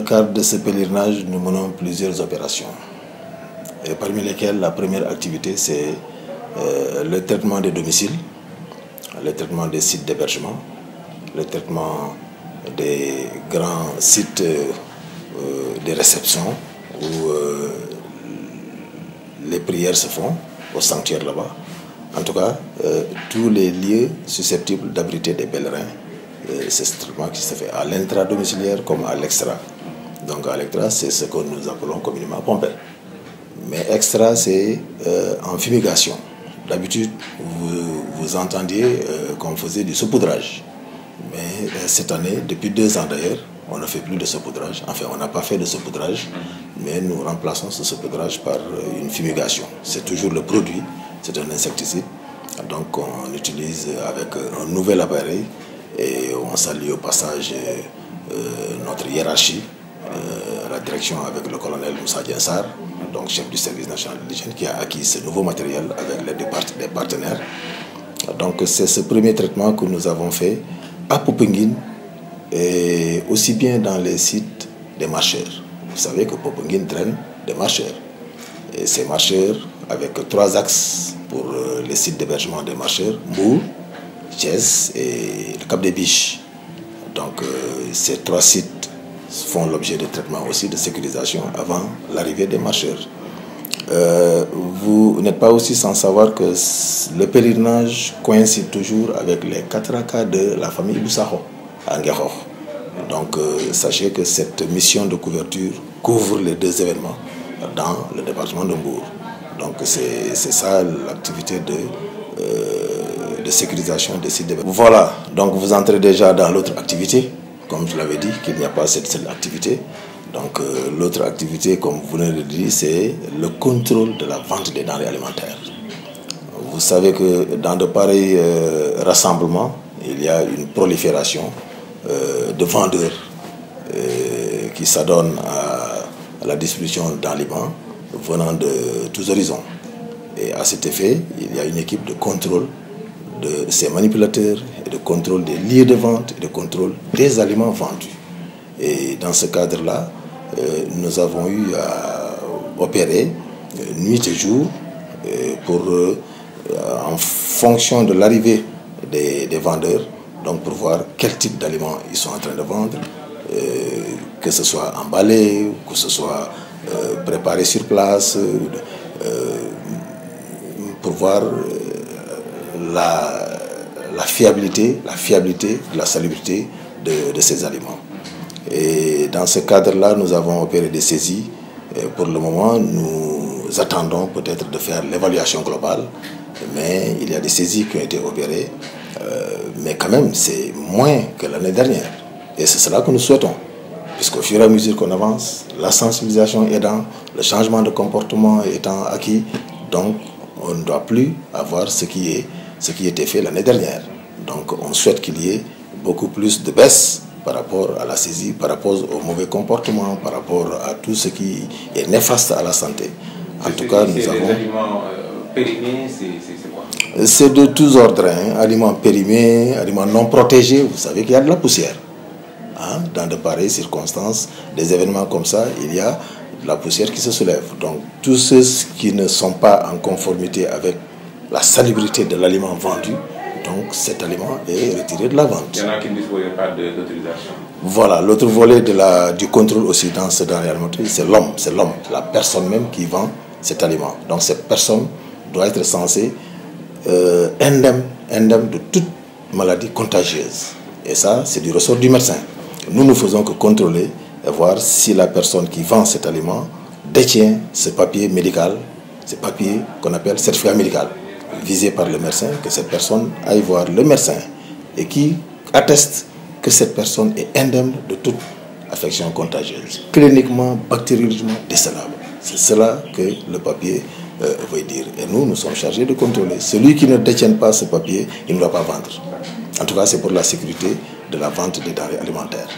cadre de ce pèlerinage, nous menons plusieurs opérations. Et parmi lesquelles, la première activité, c'est le traitement des domiciles, le traitement des sites d'hébergement, le traitement des grands sites de réception où les prières se font, au sanctuaire là-bas. En tout cas, tous les lieux susceptibles d'abriter des pèlerins, c'est ce traitement qui se fait à l'intra-domiciliaire comme à l'extra. Donc à l'extra, c'est ce que nous appelons communément pomper. Mais extra, c'est en fumigation. D'habitude, vous entendiez qu'on faisait du saupoudrage. Mais cette année, depuis 2 ans d'ailleurs, on ne fait plus de saupoudrage. Enfin, on n'a pas fait de saupoudrage, mais nous remplaçons ce saupoudrage par une fumigation. C'est toujours le produit, c'est un insecticide. Donc on utilise avec un nouvel appareil et on salue au passage notre hiérarchie, la direction avec le colonel Moussa Diensar, donc chef du service national de l'hygiène, qui a acquis ce nouveau matériel avec l'aide des partenaires. Donc c'est ce premier traitement que nous avons fait à Popenguine et aussi bien dans les sites des marcheurs. Vous savez que Popenguine draine des marcheurs. Et ces marcheurs, avec 3 axes pour les sites d'hébergement des marcheurs, Mbour, Thiès et le Cap des Biches. Donc ces 3 sites font l'objet de traitements aussi de sécurisation avant l'arrivée des marcheurs. Vous n'êtes pas aussi sans savoir que le pèlerinage coïncide toujours avec les 4 rakas de la famille Boussakho à Nguékokh. Donc sachez que cette mission de couverture couvre les 2 événements dans le département de Mbour. Donc c'est ça l'activité de sécurisation des sites d'hébergement. Voilà, donc vous entrez déjà dans l'autre activité. Comme je l'avais dit, qu'il n'y a pas cette seule activité. Donc l'autre activité, comme vous venez de le dire, c'est le contrôle de la vente des denrées alimentaires. Vous savez que dans de pareils rassemblements, il y a une prolifération de vendeurs qui s'adonnent à la distribution d'aliments venant de tous horizons. Et à cet effet, il y a une équipe de contrôle de ces manipulateurs et de contrôle des lieux de vente et de contrôle des aliments vendus. Et dans ce cadre-là, nous avons eu à opérer nuit et jour pour, en fonction de l'arrivée des vendeurs, donc pour voir quel type d'aliments ils sont en train de vendre, que ce soit emballé, que ce soit préparé sur place, pour voir la fiabilité, la salubrité de ces aliments. Et dans ce cadre-là, nous avons opéré des saisies. Et pour le moment, nous attendons peut-être de faire l'évaluation globale, mais il y a des saisies qui ont été opérées, mais quand même, c'est moins que l'année dernière. Et c'est cela que nous souhaitons, puisqu'au fur et à mesure qu'on avance, la sensibilisation aidant, le changement de comportement étant acquis, donc on ne doit plus avoir ce qui était fait l'année dernière. Donc on souhaite qu'il y ait beaucoup plus de baisse par rapport à la saisie, par rapport au mauvais comportement, par rapport à tout ce qui est néfaste à la santé. En tout cas, nous avons... Les aliments périmés, c'est quoi? C'est de tous ordres, hein. Aliments périmés, aliments non protégés. Vous savez qu'il y a de la poussière. Hein? Dans de pareilles circonstances, des événements comme ça, il y a de la poussière qui se soulève. Donc, tous ceux qui ne sont pas en conformité avec la salubrité de l'aliment vendu, donc cet aliment est retiré de la vente. Il y en a qui ne disposent pas d'autorisation. Voilà, l'autre volet du contrôle aussi dans ce denrée alimentaire, c'est l'homme, la personne même qui vend cet aliment. Donc cette personne doit être censée indemne de toute maladie contagieuse. Et ça, c'est du ressort du médecin. Nous ne faisons que contrôler et voir si la personne qui vend cet aliment détient ce papier médical, ce papier qu'on appelle certificat médical, visé par le médecin, que cette personne aille voir le médecin et qui atteste que cette personne est indemne de toute affection contagieuse, cliniquement, bactériologiquement décelable. C'est cela que le papier veut dire. Et nous sommes chargés de contrôler. Celui qui ne détient pas ce papier, il ne doit pas vendre. En tout cas, c'est pour la sécurité de la vente des denrées alimentaires.